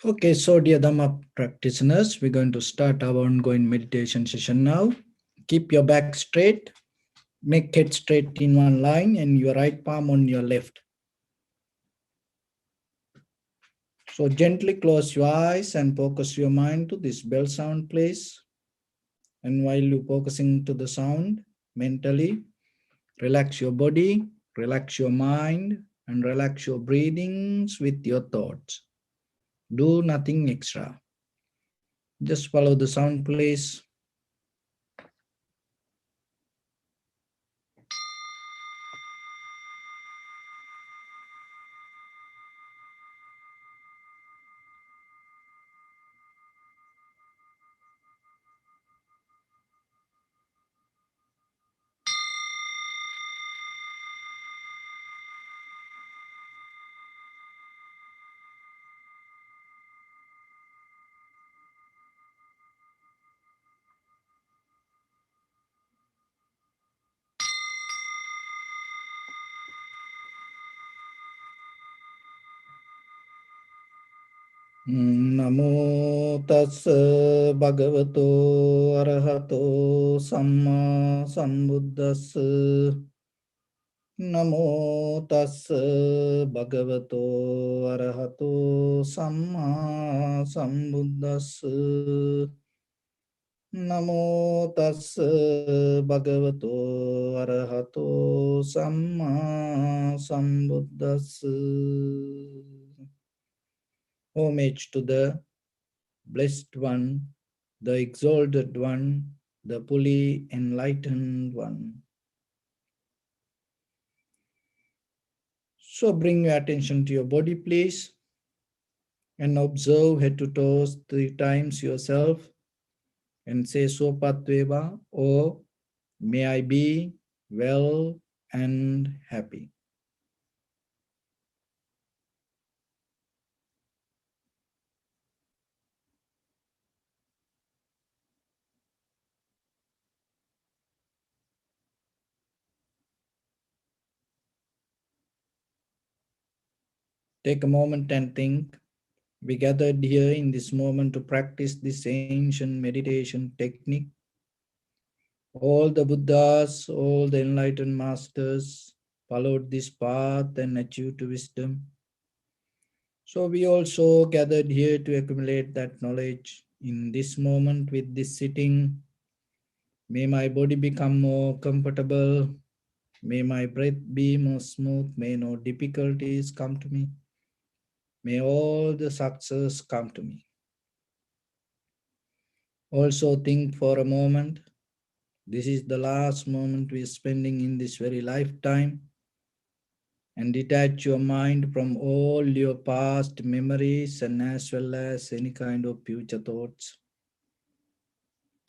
Okay, so dear Dhamma practitioners, we're going to start our ongoing meditation session now. Keep your back straight, make head straight in one line and your right palm on your left. So gently close your eyes and focus your mind to this bell sound place. And while you're focusing to the sound, mentally, relax your body, relax your mind, and relax your breathings with your thoughts. Do nothing extra. Just follow the sound, please. Namo tassa bhagavato arahato samma sambuddhassa. Namo tassa bhagavato arahato samma sambuddhassa. Namo tassa bhagavato arahato samma sambuddhassa. Homage to the Blessed One, the Exalted One, the fully enlightened One. So bring your attention to your body, please, and observe head to toes 3 times yourself and say Sopatveva, or may I be well and happy. Take a moment and think. We gathered here in this moment to practice this ancient meditation technique. All the Buddhas, all the enlightened masters followed this path and achieved wisdom. So we also gathered here to accumulate that knowledge in this moment with this sitting. May my body become more comfortable. May my breath be more smooth. May no difficulties come to me. May all the success come to me. Also think for a moment. This is the last moment we are spending in this very lifetime. And detach your mind from all your past memories and as well as any kind of future thoughts.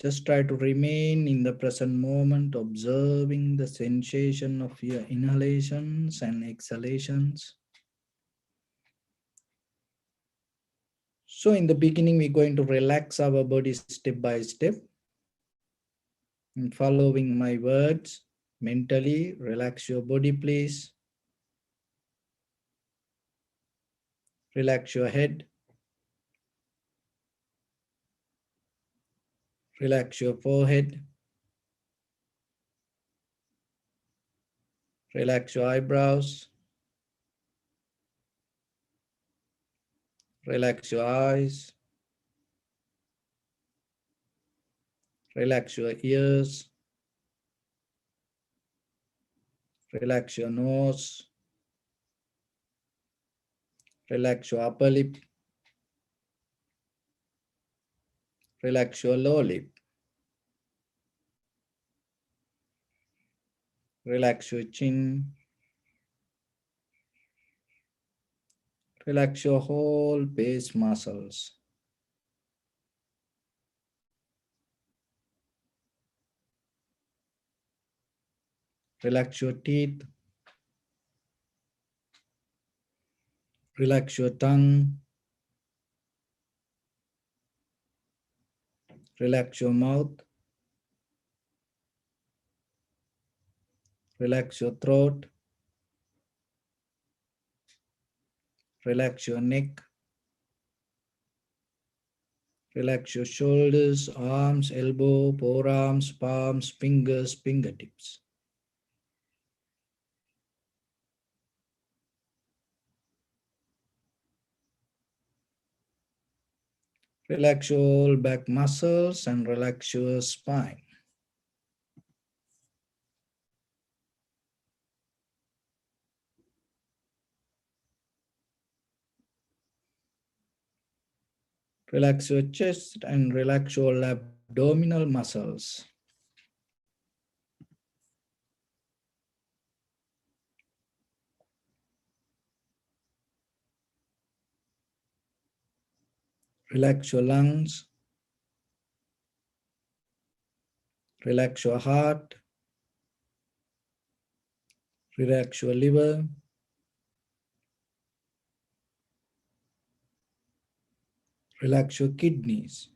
Just try to remain in the present moment, observing the sensation of your inhalations and exhalations. So in the beginning, we're going to relax our body step by step. And following my words, mentally relax your body, please. Relax your head. Relax your forehead. Relax your eyebrows. Relax your eyes. Relax your ears. Relax your nose. Relax your upper lip. Relax your lower lip. Relax your chin. Relax your whole face muscles. Relax your teeth. Relax your tongue. Relax your mouth. Relax your throat. Relax your neck. Relax your shoulders, arms, elbow, forearms, palms, fingers, fingertips. Relax your back muscles and relax your spine. Relax your chest and relax your abdominal muscles. Relax your lungs. Relax your heart. Relax your liver. Relax your kidneys.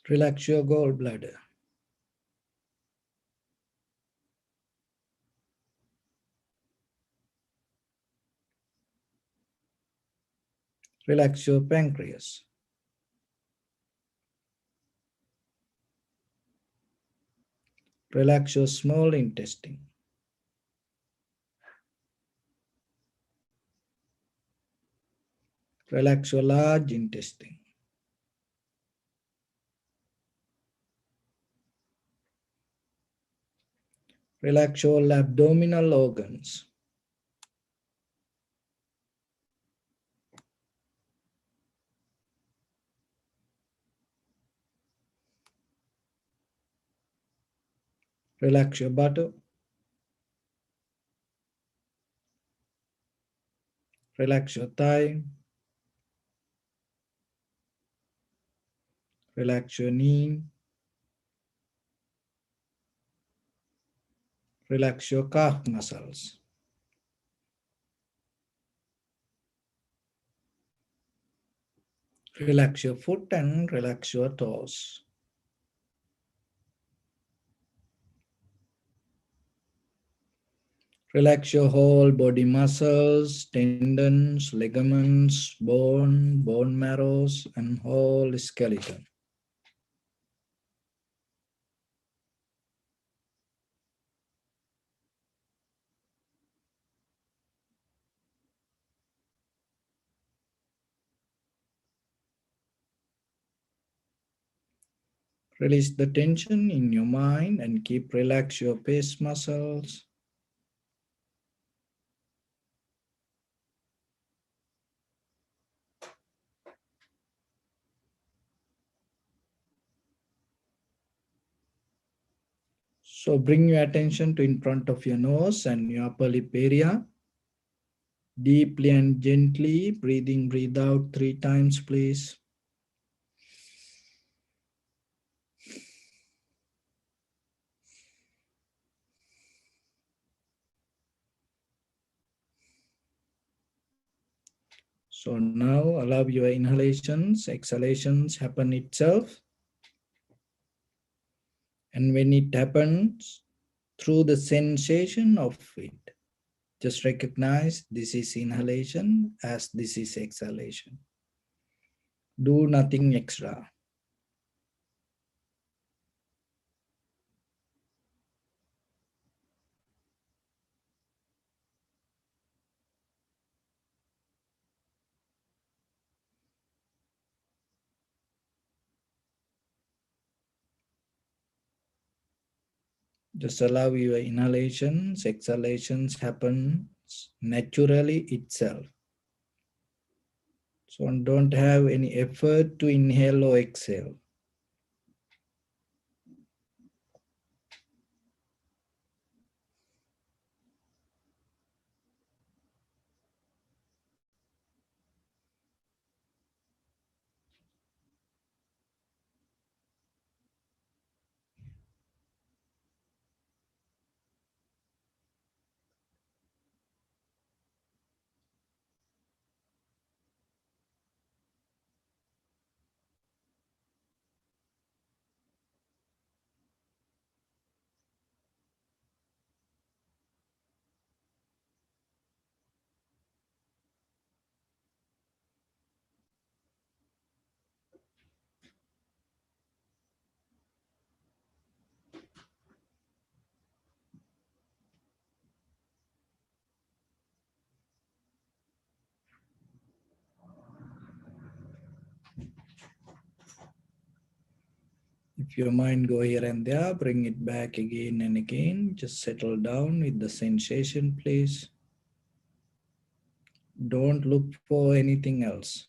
Relax your gallbladder. Relax your pancreas. Relax your small intestine. Relax your large intestine. Relax all abdominal organs. Relax your buttock. Relax your thigh. Relax your knee. Relax your calf muscles. Relax your foot and relax your toes. Relax your whole body muscles, tendons, ligaments, bone marrows, and whole skeleton. Release the tension in your mind and keep relax your face muscles. So bring your attention to in front of your nose and your upper lip area. Deeply and gently, breathe in, breathe out 3 times, please. So now allow your inhalations, exhalations happen itself. And when it happens, through the sensation of it, just recognize this is inhalation as this is exhalation. Do nothing extra. Just allow your inhalations, exhalations happen naturally itself. So don't have any effort to inhale or exhale. If your mind go here and there, bring it back again and again. Just settle down with the sensation, please. Don't look for anything else.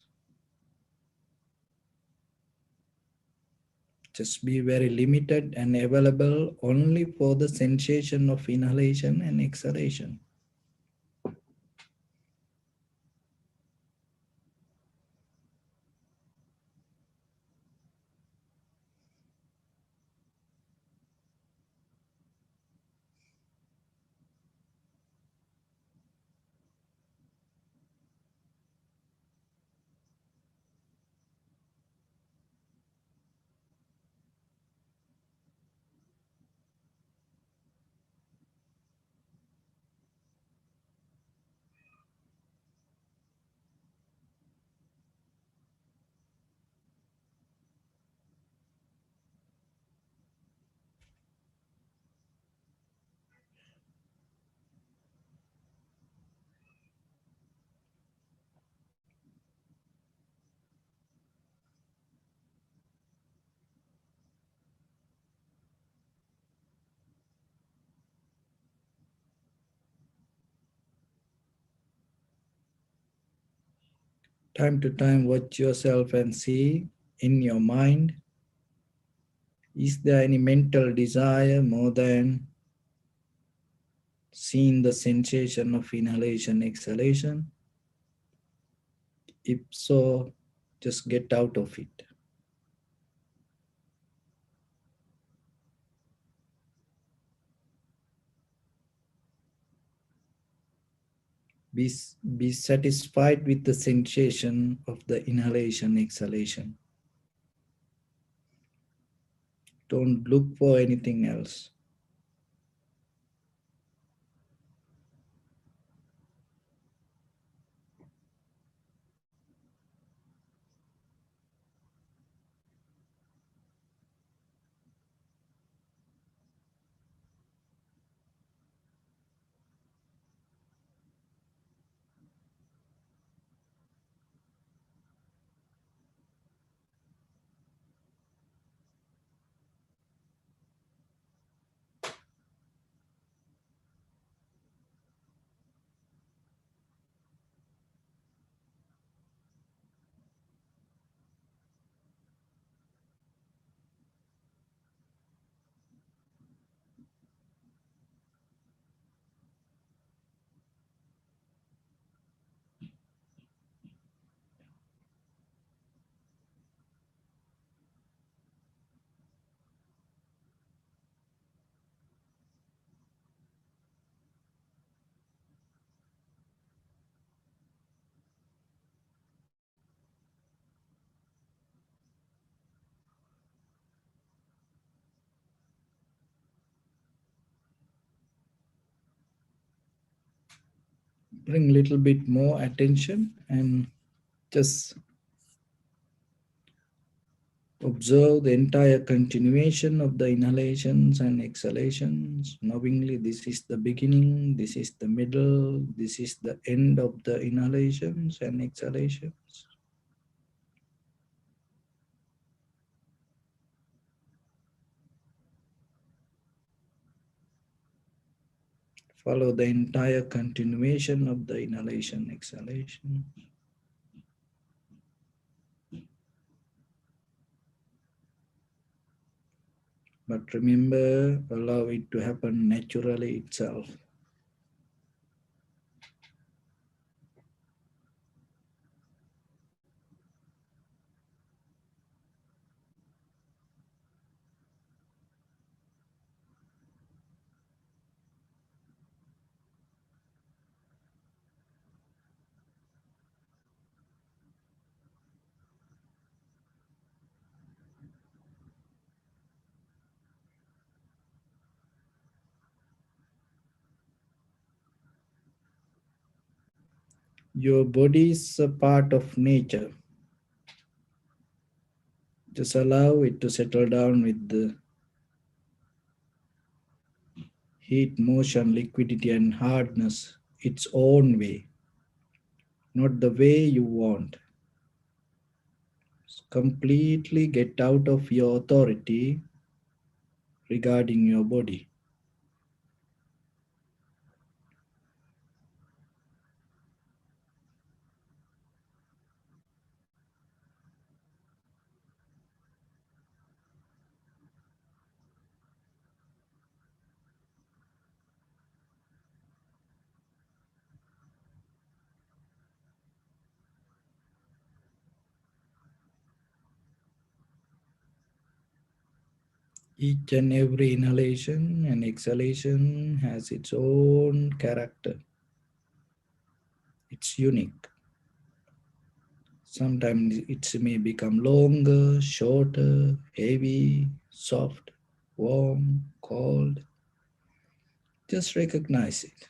Just be very limited and available only for the sensation of inhalation and exhalation. Time to time, watch yourself and see in your mind, is there any mental desire more than seeing the sensation of inhalation, exhalation? If so, just get out of it. Be, be satisfied with the sensation of the inhalation, exhalation. Don't look for anything else. Bring a little bit more attention and just observe the entire continuation of the inhalations and exhalations. Knowingly, this is the beginning, this is the middle, this is the end of the inhalations and exhalations. Follow the entire continuation of the inhalation, exhalation. But remember, allow it to happen naturally itself. Your body is a part of nature. Just allow it to settle down with the heat, motion, liquidity, and hardness its own way, not the way you want. Completely get out of your authority regarding your body. Each and every inhalation and exhalation has its own character. It's unique. Sometimes it may become longer, shorter, heavy, soft, warm, cold. Just recognize it.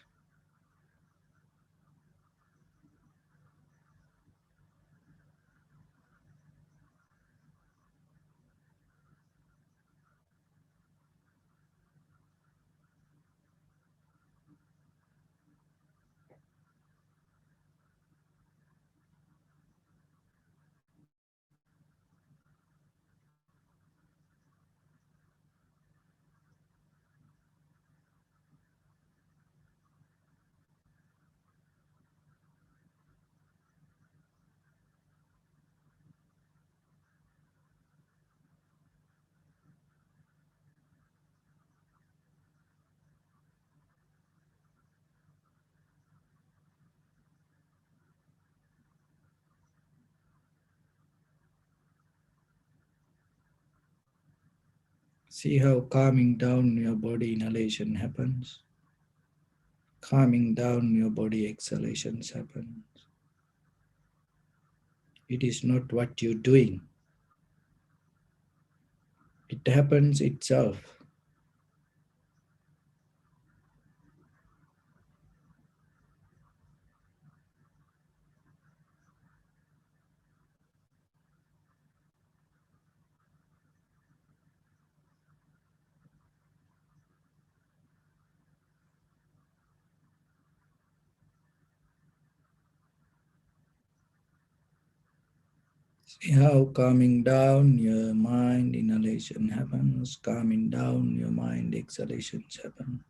See how calming down your body inhalation happens. Calming down your body exhalations happen. It is not what you're doing. It happens itself. See how calming down your mind inhalation happens, calming down your mind exhalations happen.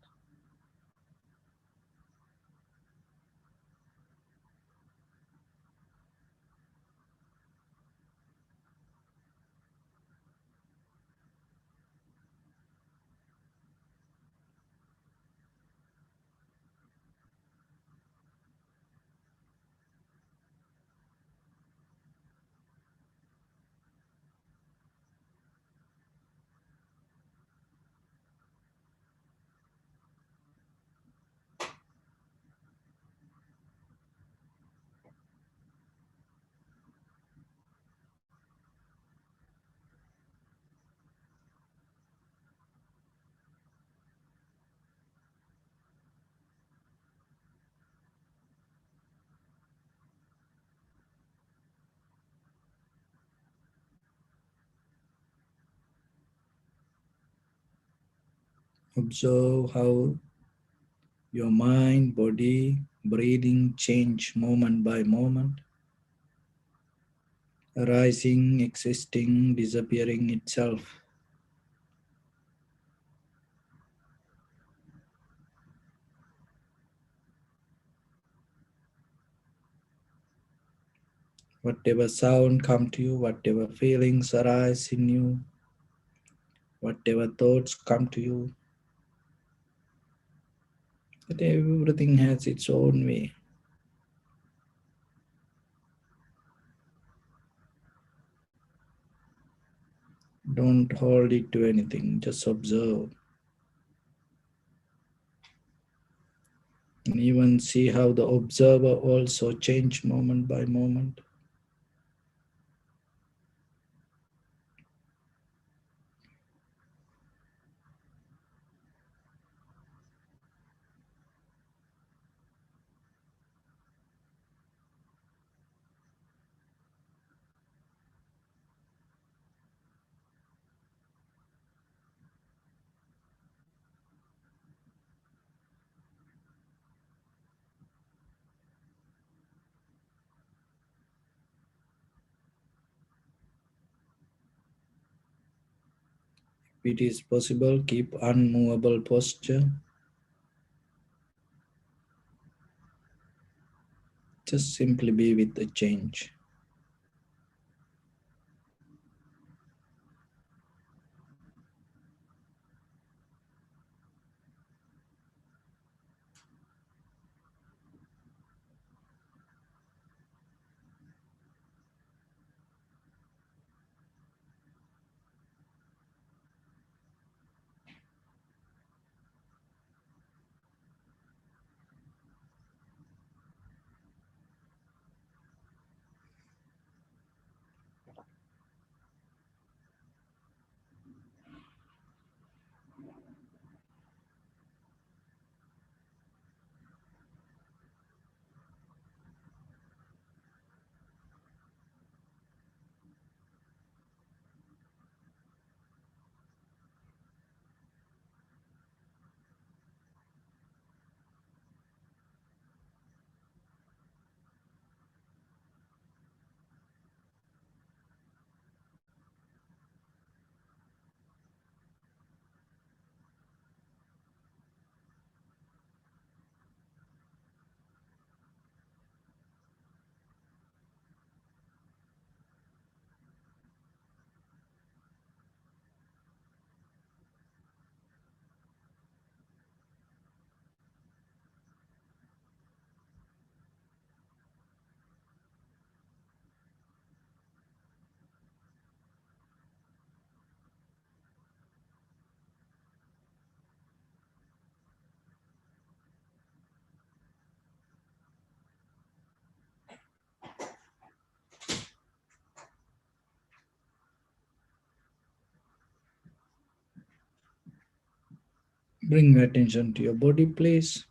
Observe how your mind, body, breathing change moment by moment, arising, existing, disappearing itself. Whatever sound come to you, whatever feelings arise in you, whatever thoughts come to you, that everything has its own way. Don't hold it to anything, just observe. And even see how the observer also change moment by moment. It is possible, keep unmovable posture. Just simply be with the change. Bring attention to your body, please.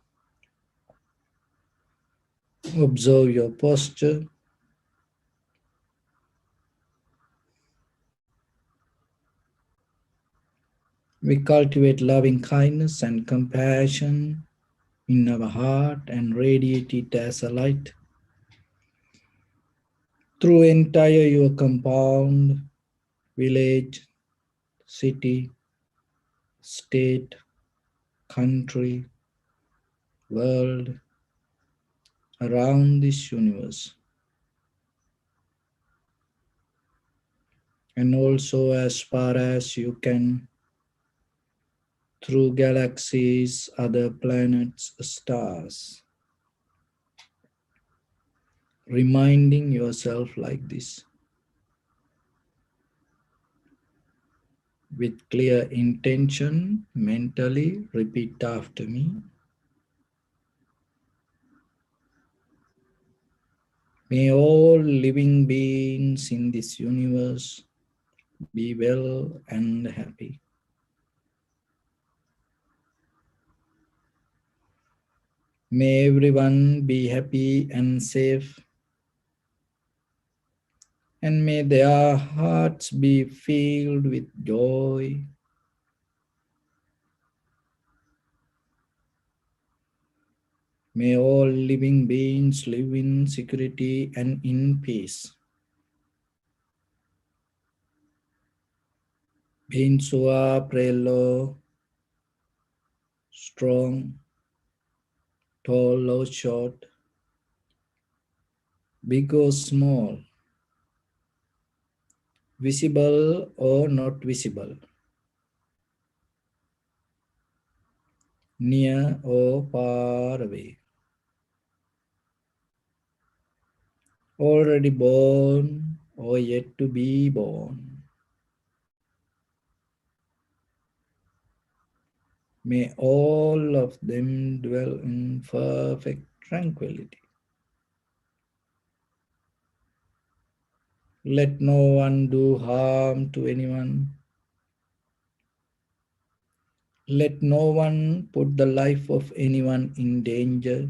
Observe your posture. We cultivate loving kindness and compassion in our heart and radiate it as a light through entire your compound, village, city, state, country, world, around this universe. And also as far as you can through galaxies, other planets, stars. Reminding yourself like this with clear intention, mentally repeat after me. May all living beings in this universe be well and happy. May everyone be happy and safe, and may their hearts be filled with joy. May all living beings live in security and in peace. Beings who are prelo, strong, tall or short, big or small, visible or not visible, near or far away, already born or yet to be born. May all of them dwell in perfect tranquility. Let no one do harm to anyone. Let no one put the life of anyone in danger.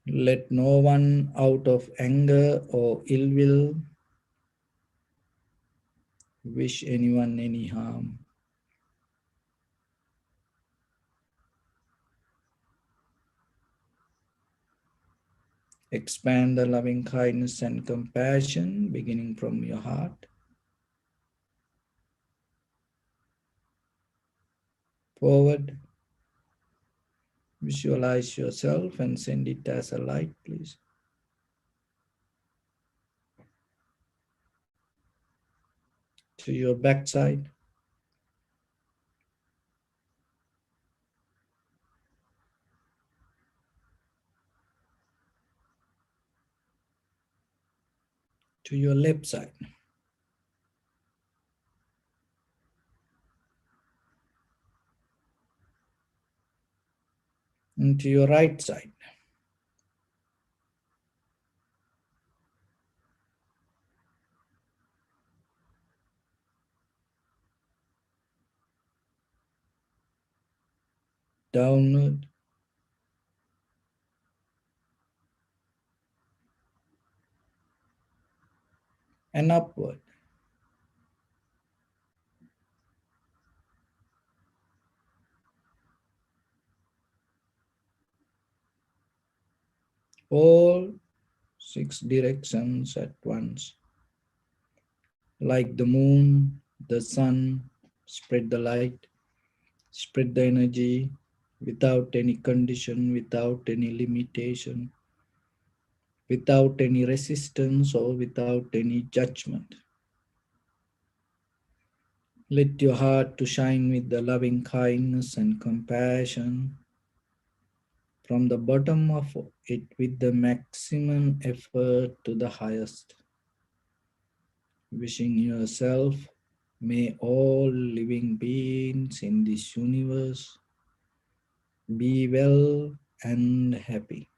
Let no one out of anger or ill will wish anyone any harm. Expand the loving kindness and compassion beginning from your heart. forward. Visualize yourself and send it as a light, please. To your backside. To your left side. And to your right side. Downward and upward. All 6 directions at once. Like the moon, the sun, spread the light, spread the energy without any condition, without any limitation, without any resistance or without any judgment. Let your heart to shine with the loving kindness and compassion from the bottom of it with the maximum effort to the highest. Wishing yourself, may all living beings in this universe be well and happy.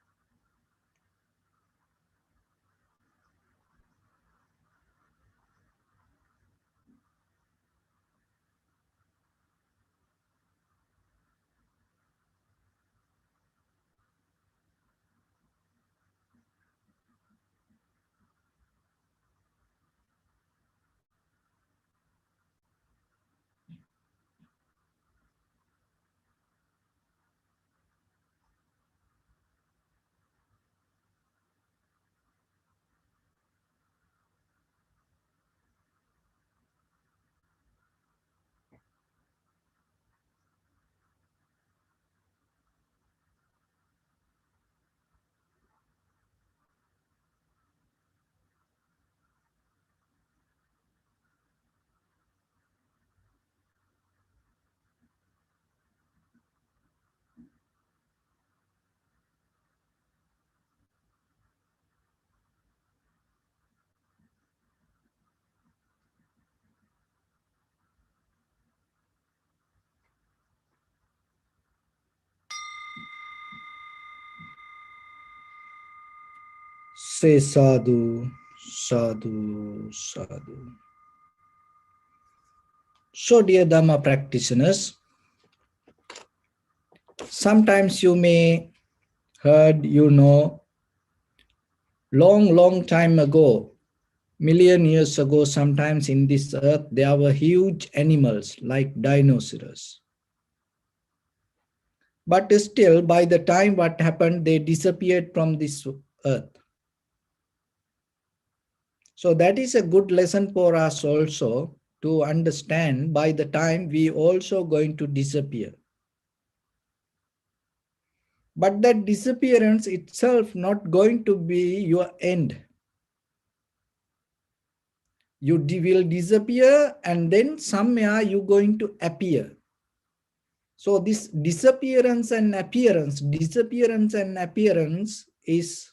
Say sadhu, sadhu, sadhu. So, dear Dhamma practitioners, sometimes you may heard, long time ago, million years ago, sometimes in this earth, there were huge animals like dinosaurs. But still, by the time what happened, they disappeared from this earth. So that is a good lesson for us also to understand by the time we also going to disappear. But that disappearance itself not going to be your end. You will disappear and then somewhere you going to appear. So this disappearance and appearance is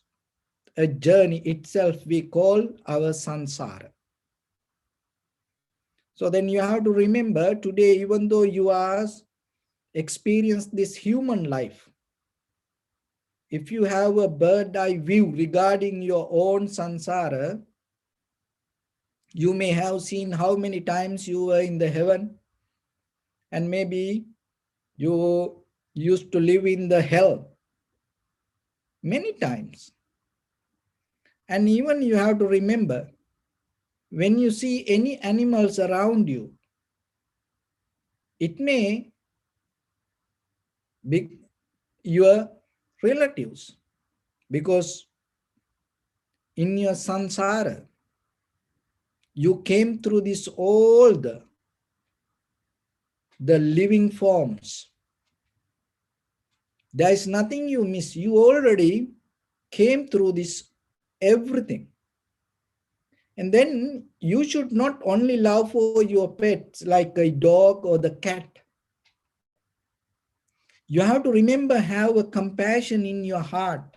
a journey itself we call our samsara. So then you have to remember today, even though you are experience this human life, if you have a bird eye view regarding your own samsara, you may have seen how many times you were in the heaven, and maybe you used to live in the hell many times. And even you have to remember, when you see any animals around you, it may be your relatives, because in your samsara, you came through this all the the living forms. There is nothing you miss. You already came through this everything. And then you should not only love for your pets like a dog or the cat. You have to remember, have a compassion in your heart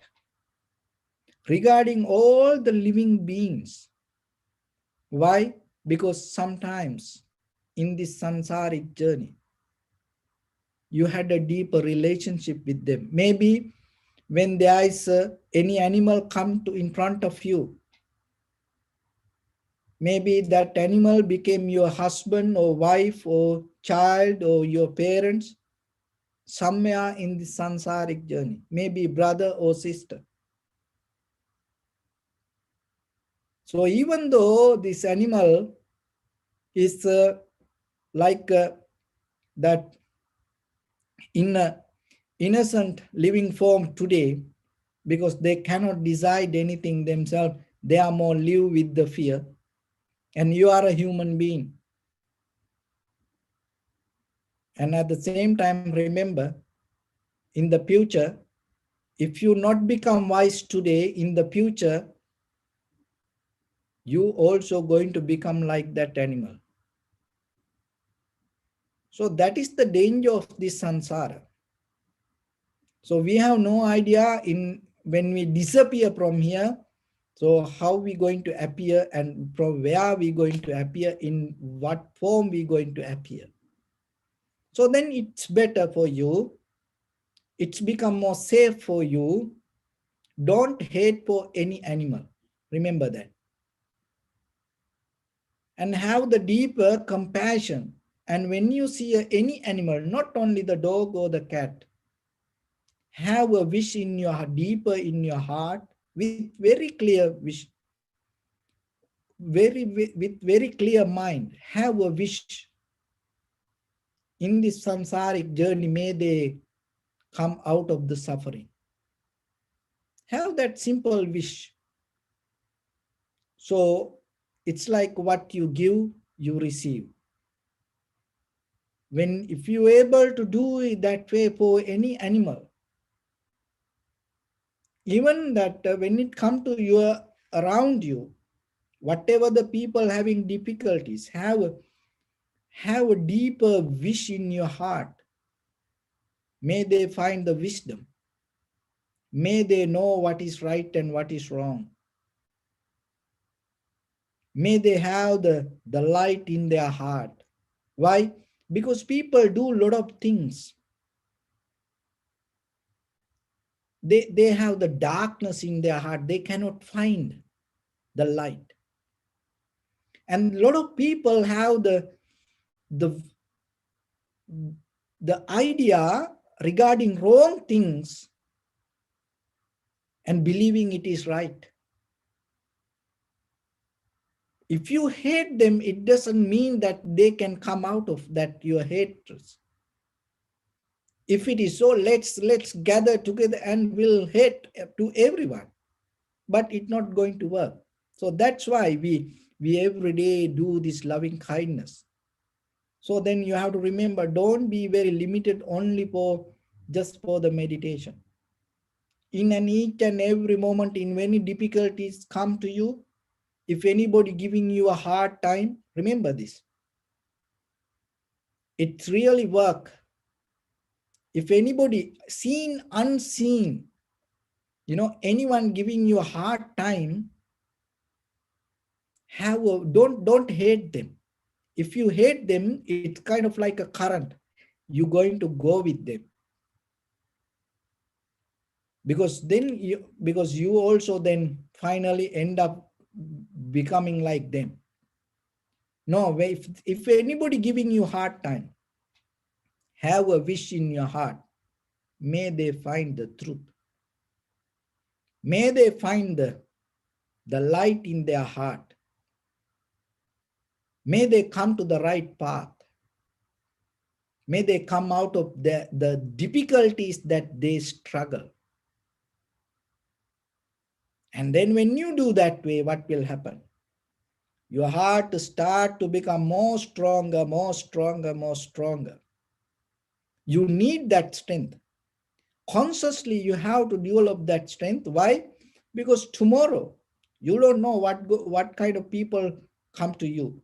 regarding all the living beings. Why? Because sometimes in this samsaric journey, you had a deeper relationship with them. Maybe when there is any animal come to in front of you, maybe that animal became your husband or wife or child or your parents somewhere in the samsaric journey, maybe brother or sister. So even though this animal is like that in a innocent living form today, because they cannot decide anything themselves, they are more live with the fear, and you are a human being. And at the same time, remember, in the future, if you not become wise today, in the future, you also going to become like that animal. So that is the danger of this samsara. So we have no idea in when we disappear from here, so how we going to appear and from where we going to appear, in what form we going to appear. So then it's better for you, it's become more safe for you. Don't hate for any animal. Remember that. And have the deeper compassion. And when you see any animal, not only the dog or the cat, have a wish in your deeper in your heart with very clear wish, with very clear mind. Have a wish in this samsaric journey, may they come out of the suffering. Have that simple wish. So it's like what you give, you receive. When if you able to do it that way for any animal, even that when it come to your around you, whatever the people having difficulties, have a deeper wish in your heart. May they find the wisdom. May they know what is right and what is wrong. May they have the light in their heart. Why? Because people do a lot of things. They have the darkness in their heart. They cannot find the light. And a lot of people have the, the idea regarding wrong things and believing it is right. If you hate them, it doesn't mean that they can come out of that your hatred. If it is so, let's gather together and we'll hate to everyone. But it's not going to work. So that's why we every day do this loving kindness. So then you have to remember, don't be very limited only for just for the meditation. In an each and every moment, in many difficulties come to you, if anybody giving you a hard time, remember this. It's really work. If anybody seen, unseen, anyone giving you a hard time, don't hate them. If you hate them, it's kind of like a current. You're going to go with them. Because you also then finally end up becoming like them. No, if anybody giving you hard time, have a wish in your heart. May they find the truth. May they find the light in their heart. May they come to the right path. May they come out of the difficulties that they struggle. And then when you do that way, what will happen? Your heart start to become more stronger, more stronger, more stronger. You need that strength. Consciously, you have to develop that strength. Why? Because tomorrow, you don't know what kind of people come to you.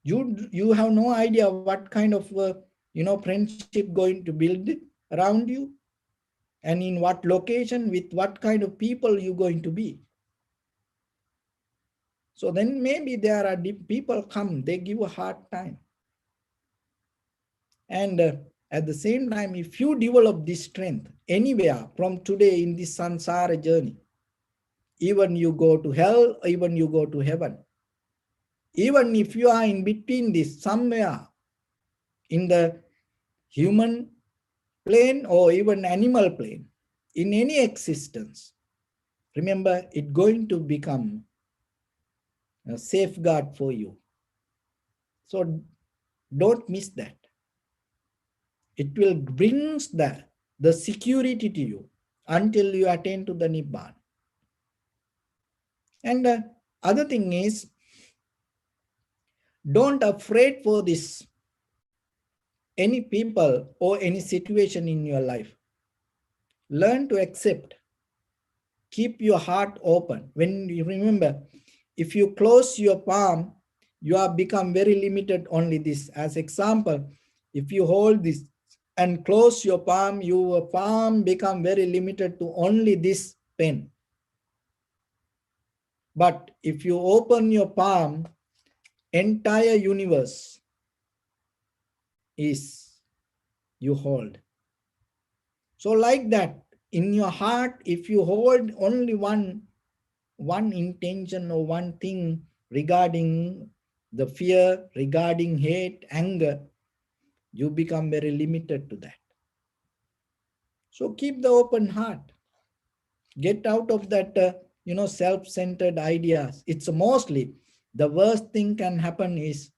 You have no idea what kind of friendship going to build around you, and in what location, with what kind of people you going to be. So then maybe there are people come, they give a hard time. And at the same time, if you develop this strength anywhere from today in this samsara journey, even you go to hell, even you go to heaven, even if you are in between this somewhere in the human plane or even animal plane, in any existence, remember it's going to become a safeguard for you. So don't miss that. It will bring the security to you until you attain to the Nibbana. And other thing is, don't afraid for this, any people or any situation in your life. Learn to accept. Keep your heart open. When you remember, if you close your palm, you are become very limited only this. As example, if you hold this and close your palm become very limited to only this pen. But if you open your palm, entire universe is you hold. So like that, in your heart, if you hold only one intention or one thing regarding the fear, regarding hate, anger, you become very limited to that. So keep the open heart. Get out of that, self-centered ideas. It's mostly the worst thing can happen is,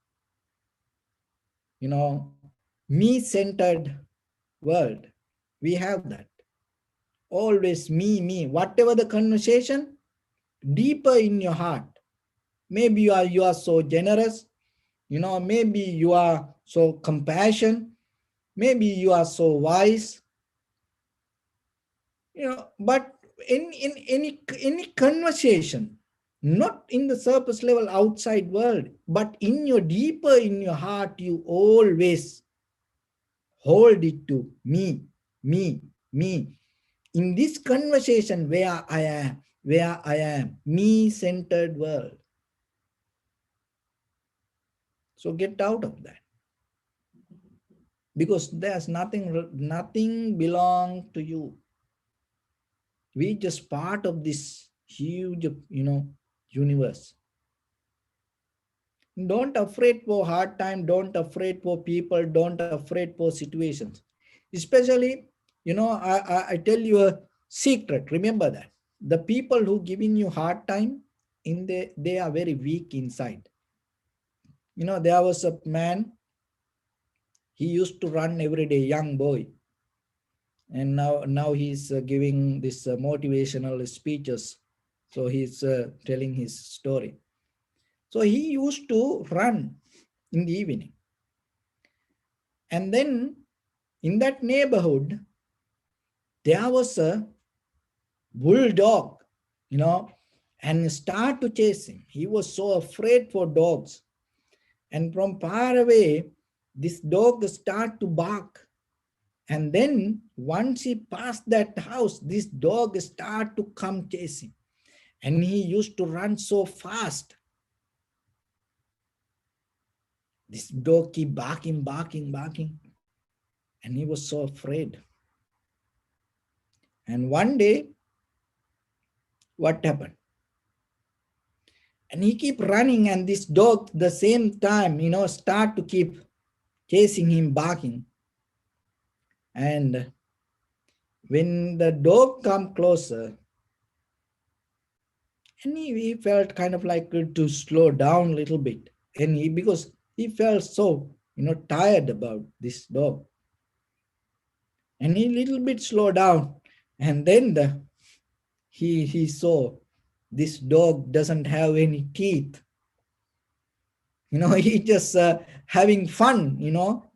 me-centered world. We have that. Always me. Whatever the conversation, deeper in your heart. Maybe you are so generous, maybe you are so compassion, maybe you are so wise, but in any conversation, not in the surface level outside world, but in your deeper in your heart, you always hold it to me, me, me. In this conversation, where I am, me-centered world. So get out of that. Because there's nothing belong to you. We just part of this huge, universe. Don't afraid for hard time, don't afraid for people, don't afraid for situations. Especially, I tell you a secret, remember that. The people who giving you hard time, they are very weak inside. There was a man, he used to run every day, young boy. And now he's giving this motivational speeches. So he's telling his story. So he used to run in the evening. And then in that neighborhood, there was a bulldog, and start to chase him. He was so afraid for dogs. And from far away, this dog start to bark. And then once he passed that house, this dog start to come chasing. And he used to run so fast. This dog keep barking. And he was so afraid. And one day, what happened? And he keep running, and this dog, the same time, start to keep chasing him, barking. And when the dog come closer, and he felt kind of like to slow down a little bit. And because he felt so, tired about this dog. And he little bit slowed down. And then he saw this dog doesn't have any teeth. He just having fun,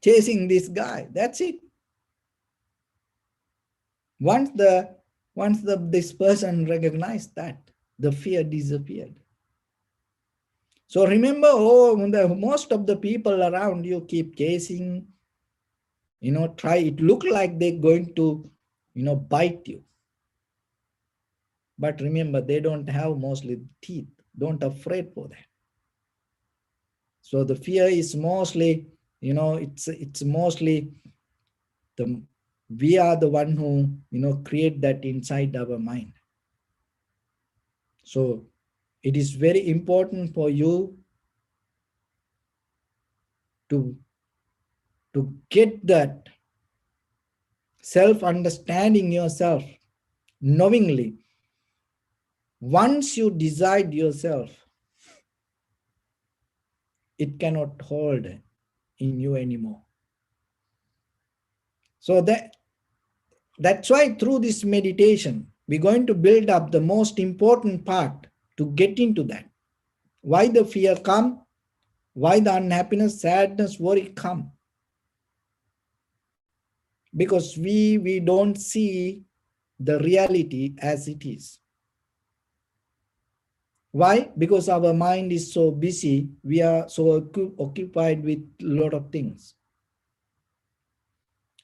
chasing this guy. That's it. Once this person recognized that, the fear disappeared. So remember, most of the people around you keep chasing, try, it look like they're going to, bite you. But remember, they don't have mostly teeth. Don't afraid for that. So the fear is mostly, it's mostly the, we are the one who, create that inside our mind. So it is very important for you to get that self-understanding yourself knowingly. Once you decide yourself, it cannot hold in you anymore. So that's why through this meditation, we're going to build up the most important part to get into that. Why the fear come? Why the unhappiness, sadness, worry come? Because we don't see the reality as it is. Why? Because our mind is so busy, we are so occupied with a lot of things.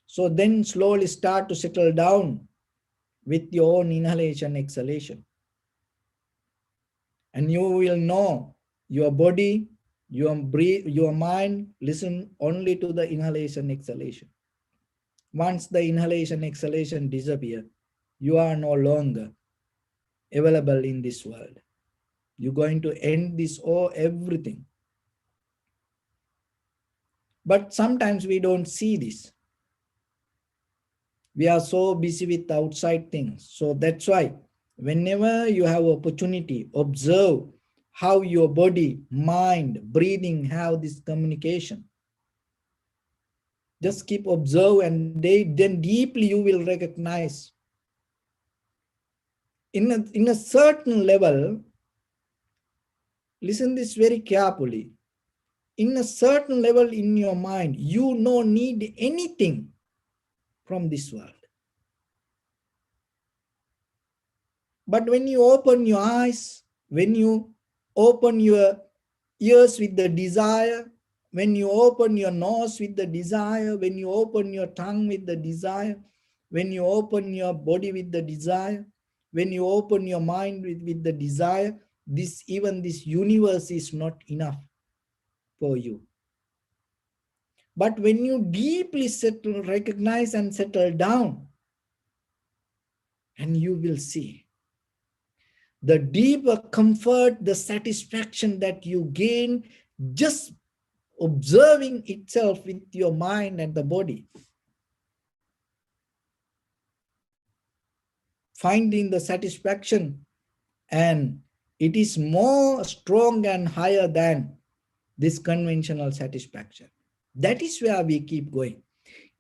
So then slowly start to settle down with your own inhalation, exhalation. And you will know your body, your breathe, your mind listen only to the inhalation, exhalation. Once the inhalation, exhalation disappear, you are no longer available in this world. You're going to end this or everything. But sometimes we don't see this. We are so busy with outside things. So that's why whenever you have opportunity, observe how your body, mind, breathing have this communication. Just keep observe, and then deeply you will recognize in a certain level. Listen this very carefully. In a certain level in your mind, you no need anything from this world. But when you open your eyes, when you open your ears with the desire, when you open your nose with the desire, when you open your tongue with the desire, when you open your body with the desire, when you open your mind with the desire, even this universe is not enough for you. But when you deeply settle, recognize and settle down, and you will see the deeper comfort, the satisfaction that you gain just observing itself with your mind and the body. Finding the satisfaction, and it is more strong and higher than this conventional satisfaction. That is where we keep going.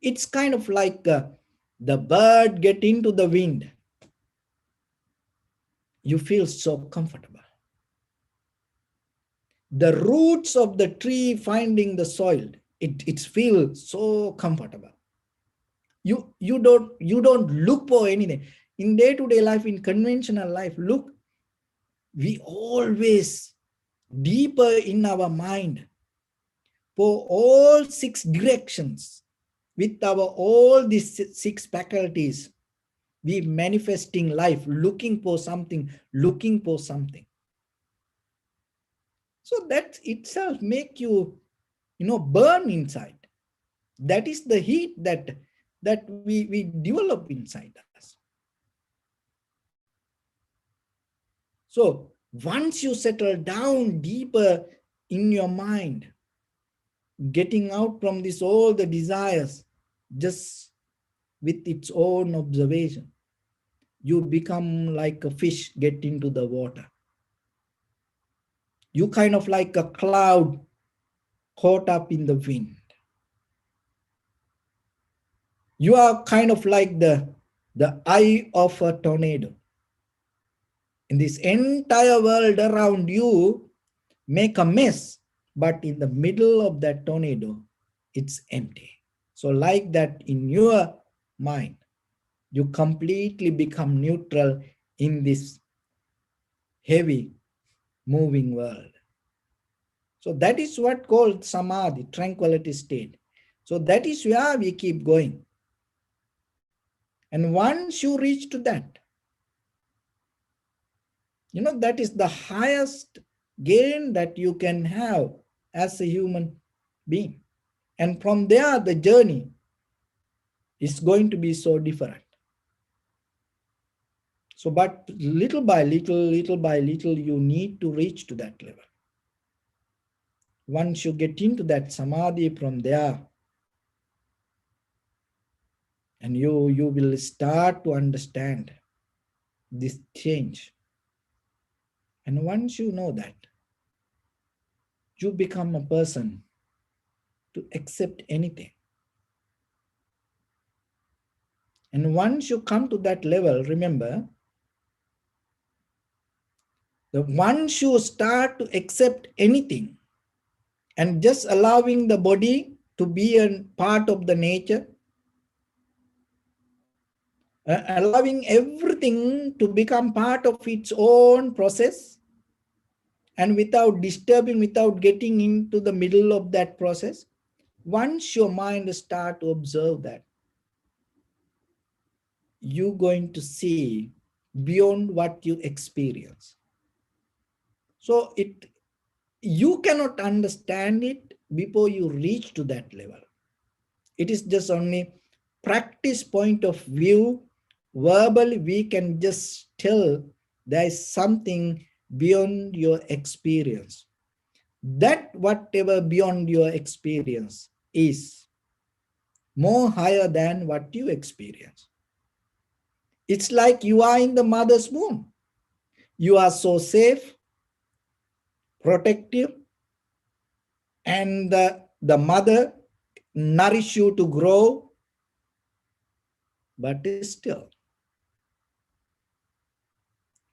It's kind of like the bird get into the wind. You feel so comfortable. The roots of the tree finding the soil, it feels so comfortable. You don't look for anything. In day-to-day life, in conventional life, look, we always deeper in our mind for all six directions with our all these six faculties. We manifesting life, looking for something. So that itself make you, burn inside. That is the heat that we develop inside us. So once you settle down deeper in your mind, getting out from this all the desires, just with its own observation, you become like a fish get into the water. You kind of like a cloud caught up in the wind. You are kind of like the eye of a tornado. In this entire world around you make a mess, but in the middle of that tornado, it's empty. So like that in your mind, You completely become neutral in this heavy moving world. So that is what called samadhi, tranquility state. So that is where we keep going. And once you reach to that, that is the highest gain that you can have as a human being. And from there, the journey is going to be so different. So, but little by little, you need to reach to that level. Once you get into that samadhi from there, and you will start to understand this change. And once you know that, you become a person to accept anything. And once you come to that level, remember, that once you start to accept anything and just allowing the body to be a part of the nature, allowing everything to become part of its own process, and without disturbing, without getting into the middle of that process, once your mind start to observe that, you're going to see beyond what you experience. So you cannot understand it before you reach to that level. It is just only practice point of view. Verbally, we can just tell there is something beyond your experience. That whatever beyond your experience is more higher than what you experience. It's like you are in the mother's womb. You are so safe, protective, and the mother nourish you to grow, but still,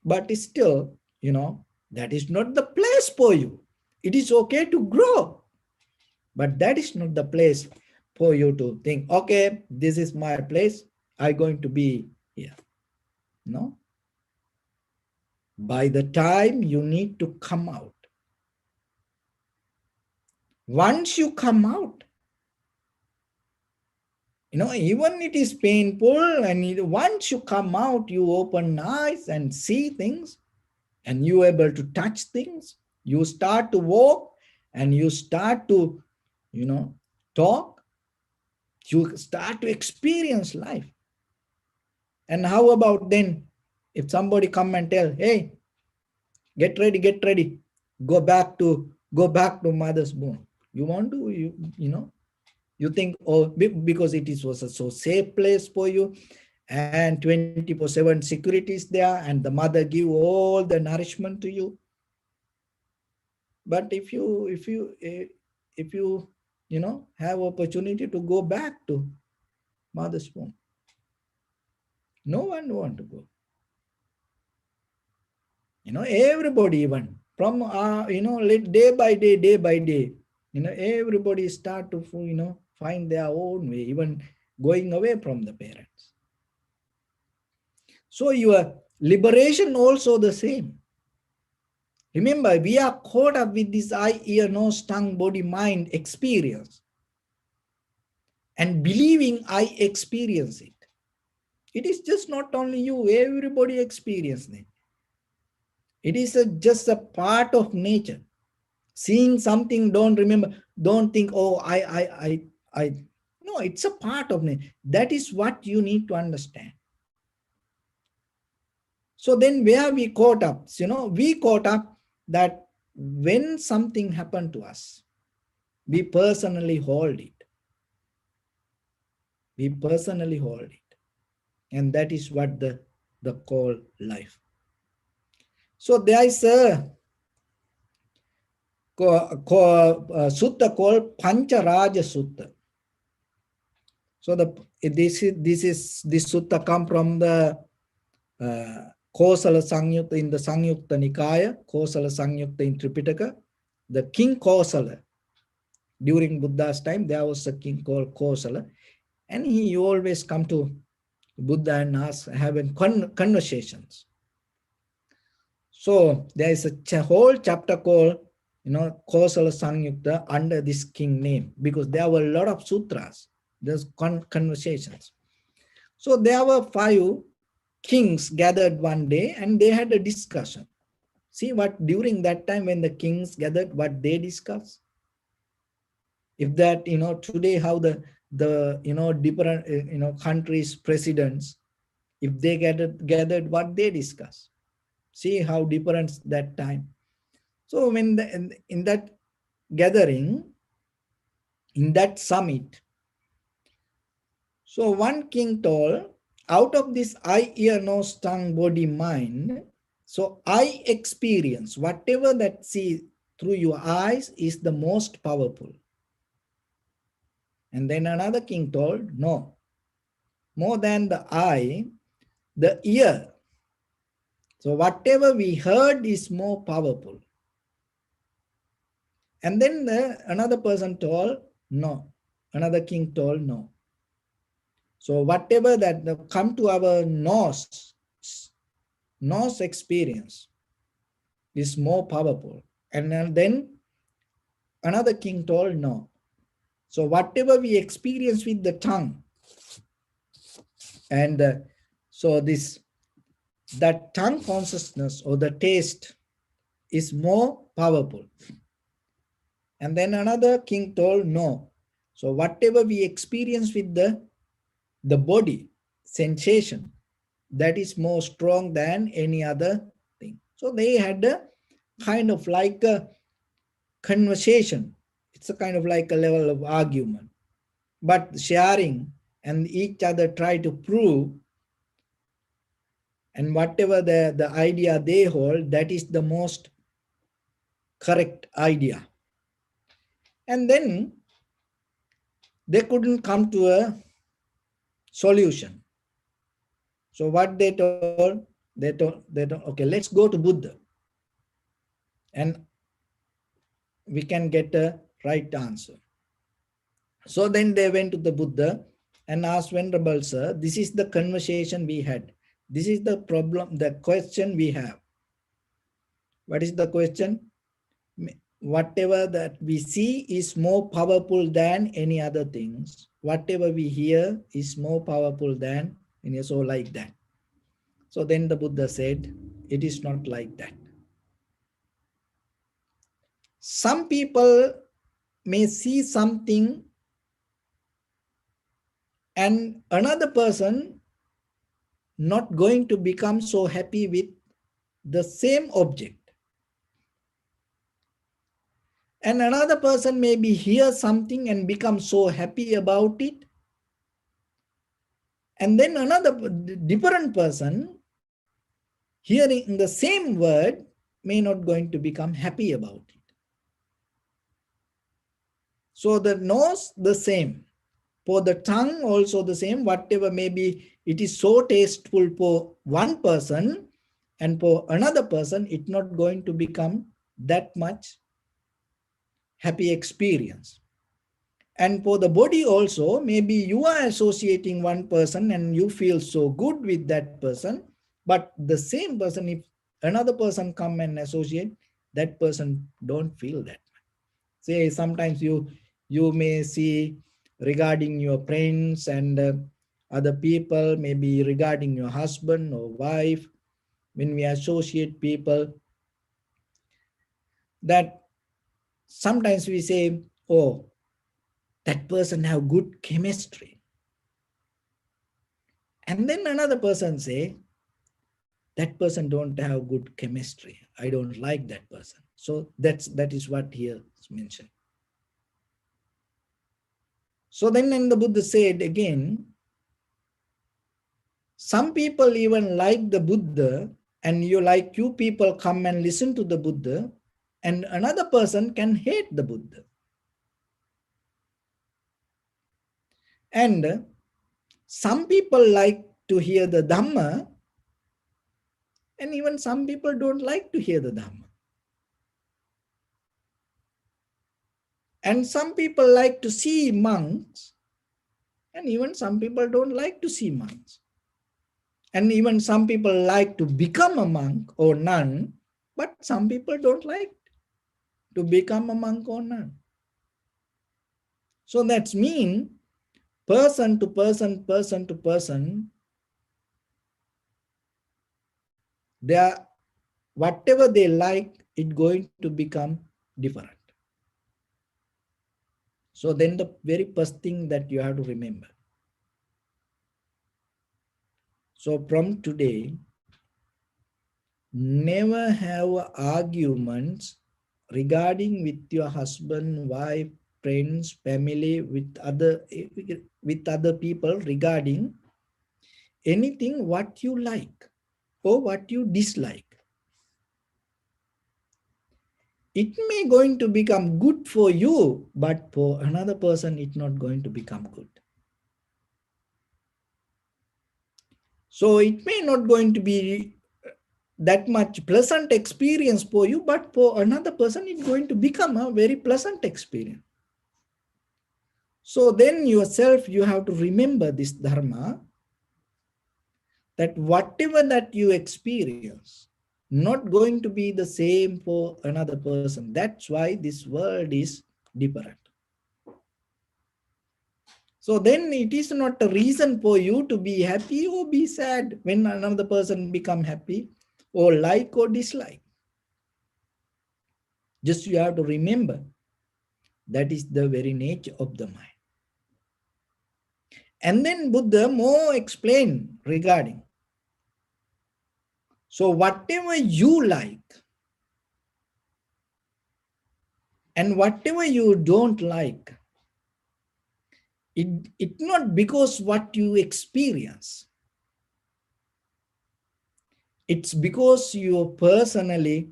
that is not the place for you. It is okay to grow, but that is not the place for you to think, okay, this is my place, I'm going to be here. No. By the time you need to come out, once you come out, even it is painful, and once you come out, you open eyes and see things, and you able to touch things, you start to walk, and you start to, talk, you start to experience life. And how about then, if somebody come and tell, hey, get ready, go back to mother's womb. You want to, you think, oh, because was a so safe place for you, and 24/7 security is there, and the mother give all the nourishment to you. But if you have opportunity to go back to mother's womb, no one want to go. Everybody, even from day by day, everybody start to find their own way, even going away from the parents. So your liberation also the same. Remember, we are caught up with this eye, ear, nose, tongue, body, mind experience, and believing I experience it. It is just not only you, everybody experience it. It is just a part of nature. Seeing something, don't think, oh, I. No, it's a part of nature. That is what you need to understand. So then where we caught up, we caught up that when something happened to us, we personally hold it. We personally hold it. And that is what the call life. So there is a sutta called Pancharaja Sutta. So this sutta come from the Kosala Sangyutta in the Sangyutta Nikaya, Kosala Sangyutta in Tripitaka. The King Kosala, during Buddha's time, there was a king called Kosala, and he always come to Buddha and us having conversations. So there is a whole chapter called, Kosala Sanyukta under this king name, because there were a lot of sutras. There's conversations. So there were 5 kings gathered one day and they had a discussion. See what during that time when the kings gathered, what they discussed. If that, today how the different countries presidents, if they gathered what they discuss. See how different that time. So when in that gathering, in that summit, so one king told, out of this eye, ear, nose, tongue, body, mind, so I experience whatever that see through your eyes is the most powerful. And then another king told, no, more than the eye, the ear. So whatever we heard is more powerful. And then another person told, no. Another king told, no. So whatever that come to our nose experience is more powerful. And then another king told, no. So whatever we experience with the tongue, and so that tongue consciousness or the taste is more powerful. And then another king told, no. So whatever we experience with the body sensation, that is more strong than any other thing. So they had a kind of like a conversation. It's a kind of like a level of argument, but sharing and each other try to prove, and whatever the idea they hold, that is the most correct idea. And then they couldn't come to a solution. So what they told, okay, let's go to Buddha and we can get a right answer. So then they went to the Buddha and asked, Venerable Sir, this is the conversation we had. This is the problem, the question we have. What is the question? Whatever that we see is more powerful than any other things. Whatever we hear is more powerful than any, so like that. So then the Buddha said, it is not like that. Some people may see something and another person not going to become so happy with the same object. And another person maybe hear something and become so happy about it. And then another different person hearing the same word may not going to become happy about it. So the nose the same. For the tongue also the same. Whatever maybe it is so tasteful for one person, and for another person it not going to become that much happy experience. And for the body also, maybe you are associating one person and you feel so good with that person, but the same person, if another person come and associate, that person don't feel that. Say sometimes you may see regarding your friends and other people, maybe regarding your husband or wife, when we associate people, that sometimes we say, oh, that person have good chemistry. And then another person say, that person don't have good chemistry. I don't like that person. So that is what here is mentioned. So then the Buddha said again, some people even like the Buddha, and you people come and listen to the Buddha, and another person can hate the Buddha. And some people like to hear the Dhamma, and even some people don't like to hear the Dhamma. And some people like to see monks, and even some people don't like to see monks. And even some people like to become a monk or nun, but some people don't like to become a monk or nun. So that's mean person to person, person to person, they are, whatever they like, it's going to become different. So then the very first thing that you have to remember. So from today, never have arguments regarding with your husband, wife, friends, family, with other people regarding anything what you like or what you dislike. It may going to become good for you, but for another person, it's not going to become good. So it may not going to be that much pleasant experience for you, but for another person, it's going to become a very pleasant experience. So then yourself, you have to remember this dharma, that whatever that you experience, not going to be the same for another person. That's why this world is different. So then it is not a reason for you to be happy or be sad when another person become happy or like or dislike. Just you have to remember that is the very nature of the mind. And then Buddha more explain regarding. So whatever you like and whatever you don't like, it not because what you experience. It's because you personally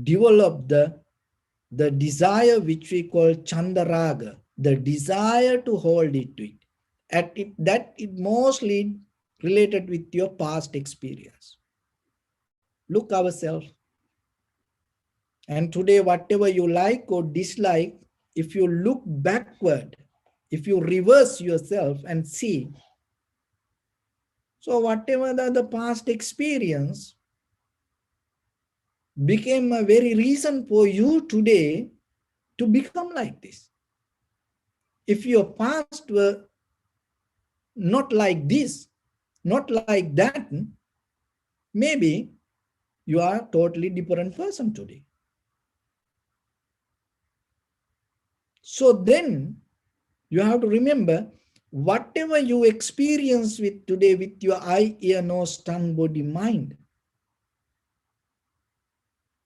develop the desire which we call chandaraga, the desire to hold it to it. That it mostly related with your past experience. Look ourselves. And today, whatever you like or dislike, if you look backward, if you reverse yourself and see, so whatever the past experience became a very reason for you today to become like this. If your past were not like this, not like that, maybe you are a totally different person today. So then you have to remember, whatever you experience with today with your eye, ear, nose, tongue, body, mind,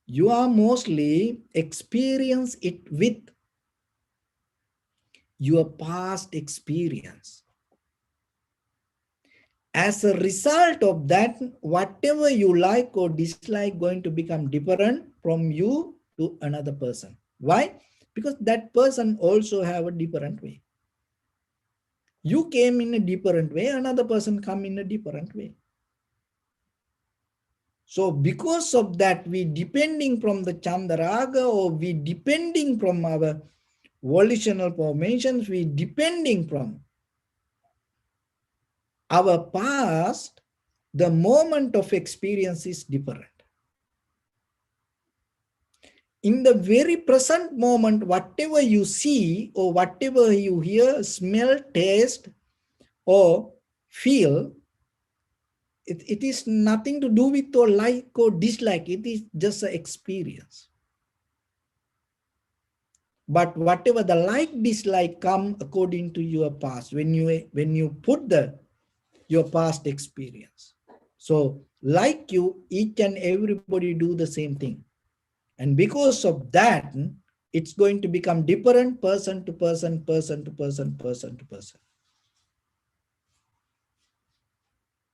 you are mostly experience it with your past experience. As a result of that, whatever you like or dislike going to become different from you to another person. Why? Because that person also have a different way. You came in a different way, another person come in a different way. So because of that, we depending from the Chandaraga, or we depending from our volitional formations, we depending from our past, the moment of experience is different. In the very present moment, whatever you see or whatever you hear, smell, taste, or feel, it is nothing to do with or like or dislike. It is just an experience. But whatever the like, dislike come according to your past, when you put your past experience. So like you, each and everybody do the same thing. And because of that, it's going to become different person to person, person to person, person to person.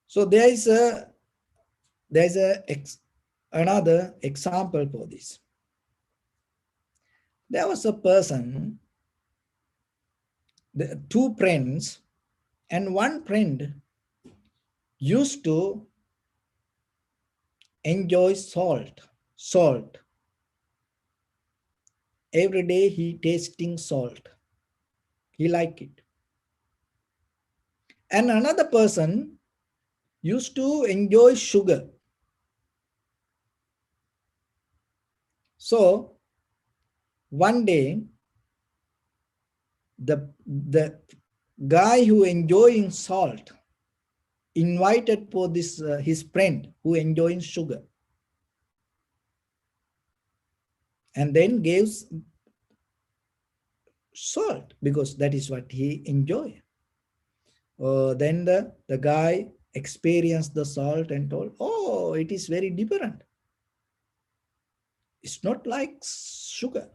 So there's another example for this. There was a person, two friends, and one friend used to enjoy salt. Every day he tasting salt. He like it. And another person used to enjoy sugar. So one day, the guy who enjoying salt invited for this his friend who enjoying sugar, and then gave salt because that is what he enjoy. Then the guy experienced the salt and told, oh, it is very different. It's not like sugar,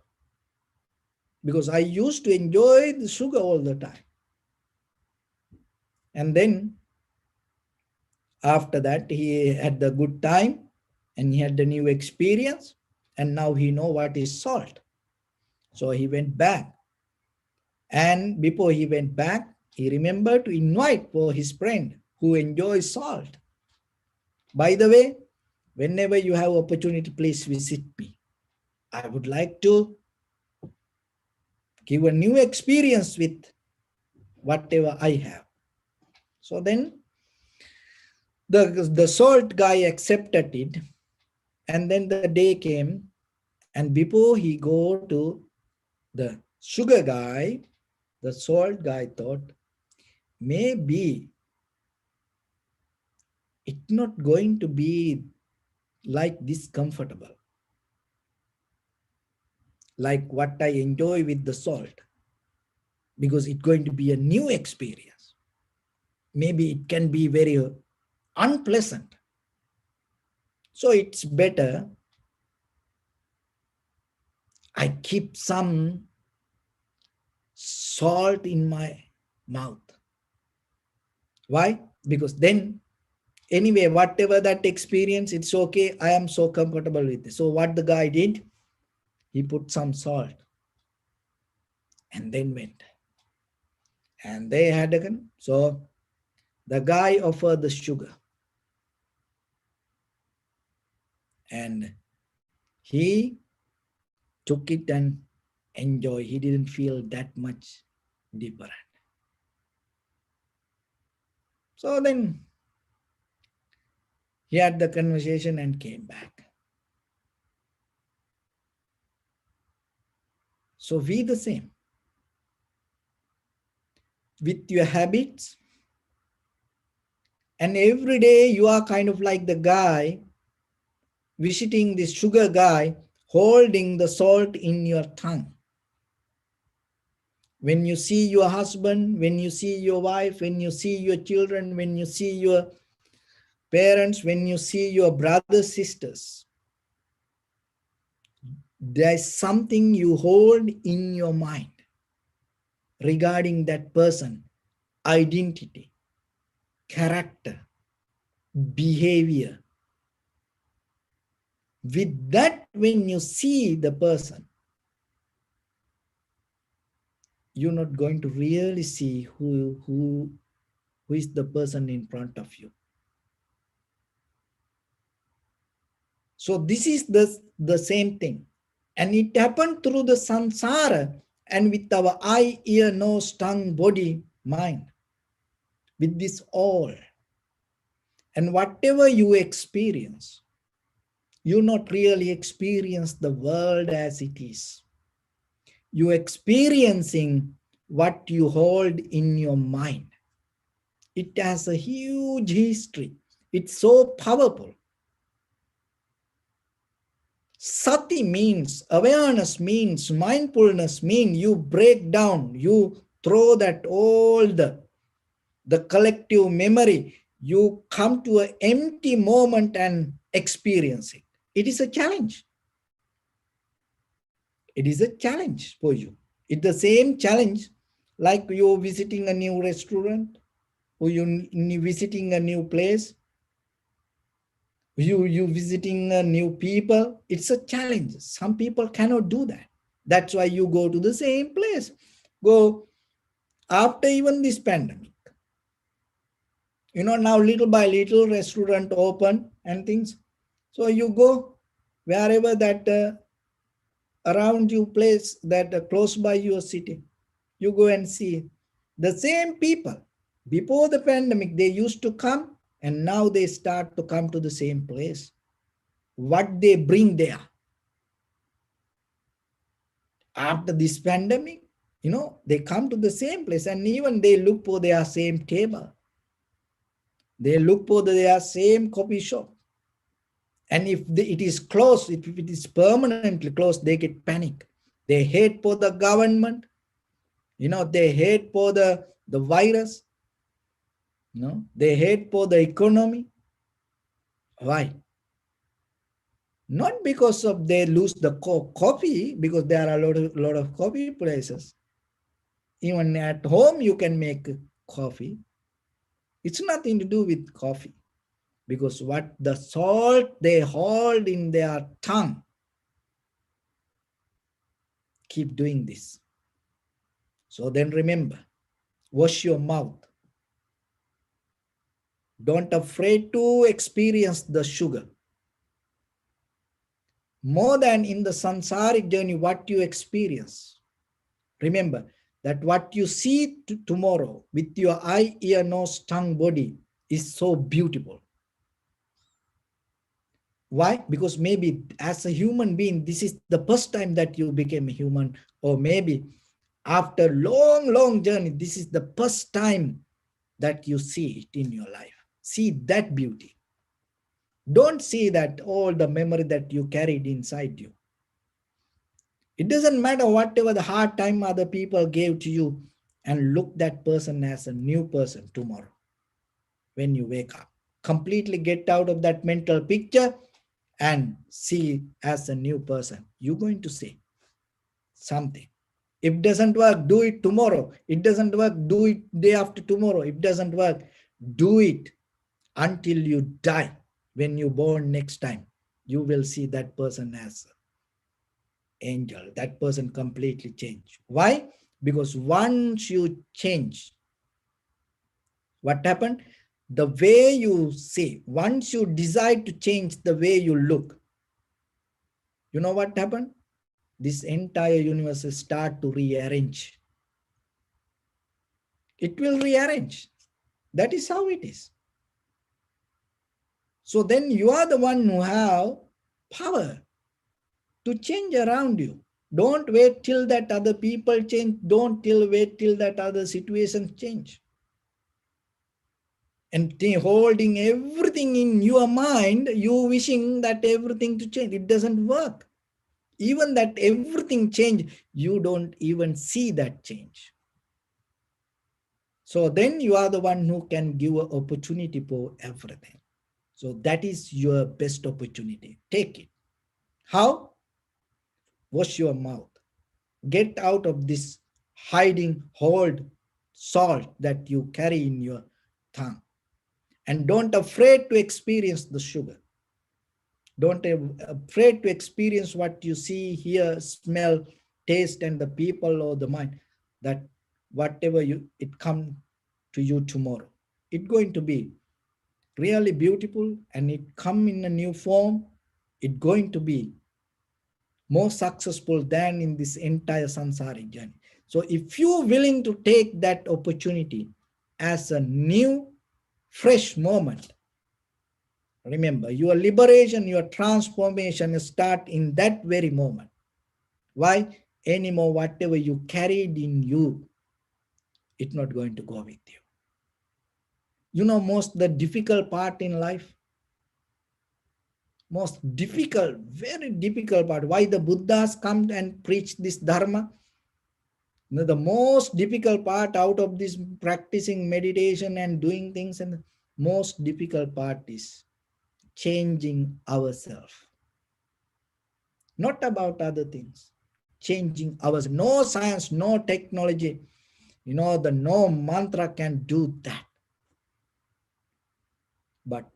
because I used to enjoy the sugar all the time. And then after that, he had the good time and he had the new experience, and now he know what is salt. So he went back, and before he went back, he remembered to invite for his friend who enjoys salt. By the way, whenever you have opportunity, please visit me. I would like to give a new experience with whatever I have. So then the salt guy accepted it, and then the day came, and before he go to the sugar guy, the salt guy thought, maybe it's not going to be like this comfortable, like what I enjoy with the salt, because it's going to be a new experience. Maybe it can be very unpleasant. So it's better I keep some salt in my mouth. Why? Because then, anyway, whatever that experience, it's okay. I am so comfortable with it. So what the guy did, he put some salt and then went. And they had again. So the guy offered the sugar. And he took it and enjoyed. He didn't feel that much different. So then he had the conversation and came back. So we the same. With your habits, and every day you are kind of like the guy visiting this sugar guy, holding the salt in your tongue. When you see your husband, when you see your wife, when you see your children, when you see your parents, when you see your brothers, sisters, there's something you hold in your mind regarding that person, identity, character, behavior. With that, when you see the person, you're not going to really see who is the person in front of you. So this is the same thing. And it happened through the samsara and with our eye, ear, nose, tongue, body, mind. With this all. And whatever you experience, you not really experience the world as it is. You're experiencing what you hold in your mind. It has a huge history. It's so powerful. Sati means, awareness means, mindfulness means you break down, you throw that all the collective memory, you come to an empty moment and experience it. It is a challenge. It is a challenge for you. It's the same challenge like you're visiting a new restaurant or you're visiting a new place. You visiting a new people, it's a challenge. Some people cannot do that. That's why you go to the same place. Go after even this pandemic. Now little by little restaurant open and things. So you go wherever that around you place that close by your city. You go and see the same people. Before the pandemic, they used to come And now they start to come to the same place. What they bring there after this pandemic, they come to the same place, and even they look for their same table. They look for their same coffee shop. And if it is closed, if it is permanently closed, they get panic. They hate for the government, they hate for the virus, they hate for the economy. Why? Not because of they lose the coffee, because there are a lot of coffee places. Even at home you can make coffee. It's nothing to do with coffee, because what the salt they hold in their tongue, keep doing this. So then remember, wash your mouth. Don't afraid to experience the sugar. More than in the samsaric journey, what you experience. Remember that what you see tomorrow with your eye, ear, nose, tongue, body is so beautiful. Why? Because maybe as a human being, this is the first time that you became a human, or maybe after long journey, this is the first time that you see it in your life. See that beauty. Don't see that all the memory that you carried inside you. It doesn't matter whatever the hard time other people gave to you, and look that person as a new person tomorrow when you wake up. Completely get out of that mental picture and see as a new person. You're going to see something. If it doesn't work, do it tomorrow. It doesn't work, do it day after tomorrow. If it doesn't work, do it until you die. When you born next time, you will see that person as angel. That person completely changed. Why? Because once you change, what happened? The way you see, once you decide to change the way you look, you know what happened? This entire universe will start to rearrange. It will rearrange. That is how it is. So then you are the one who have power to change around you. Don't wait till that other people change. Don't wait till that other situations change. And holding everything in your mind, you wishing that everything to change. It doesn't work. Even that everything change, you don't even see that change. So then you are the one who can give an opportunity for everything. So that is your best opportunity. Take it. How? Wash your mouth. Get out of this hiding, hold salt that you carry in your tongue. And don't afraid to experience the sugar. Don't afraid to experience what you see, hear, smell, taste, and the people or the mind. That whatever it come to you tomorrow, it's going to be really beautiful, and it come in a new form. It's going to be more successful than in this entire samsaric journey. So if you're willing to take that opportunity as a new, fresh moment, remember, your liberation, your transformation start in that very moment. Why? Anymore, whatever you carried in you, it's not going to go with you. Most the difficult part in life, most difficult, very difficult part, why the Buddhas come and preach this Dharma. The most difficult part out of this practicing meditation and doing things, and the most difficult part is changing ourselves. Not about other things. Changing ours. No science, no technology, the no mantra can do that. But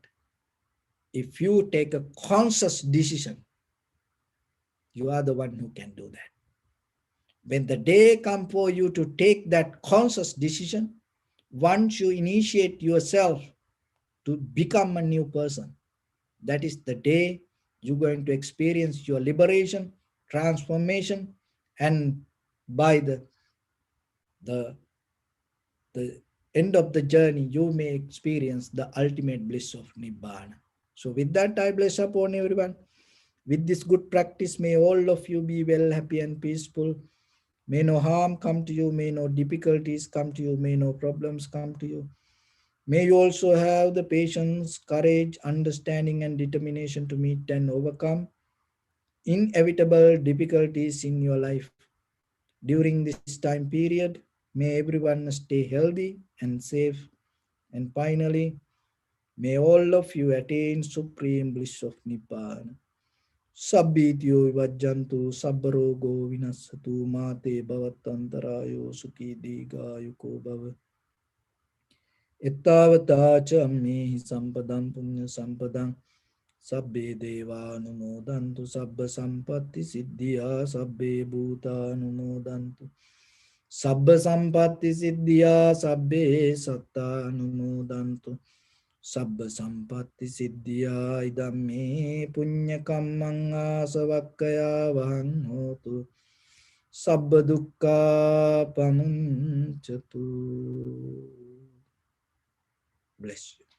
if you take a conscious decision, you are the one who can do that. When the day comes for you to take that conscious decision, once you initiate yourself to become a new person, that is the day you're going to experience your liberation, transformation, and by the end of the journey, you may experience the ultimate bliss of Nibbana. So, with that, I bless upon everyone. With this good practice, may all of you be well, happy, and peaceful. May no harm come to you, may no difficulties come to you, may no problems come to you. May you also have the patience, courage, understanding, and determination to meet and overcome inevitable difficulties in your life. During this time period, may everyone stay healthy and safe. And finally, may all of you attain supreme bliss of Nibbana. Sabbityo vajjantu sabbarogo vinasatu mate bhavatantarayo sukhi digayuko bhava. Ittavata cha ammehi sampadam punya sampadam sabbe deva anumodantu sabba sampatti siddhya sabbe bhuta anumodantu sabba sampatti siddhya sabbe satta anumodantu sabba sampatti siddhya idam me punya kammang asavakkaya vahang hotu sabba dukkha pamuncatu. Bless you.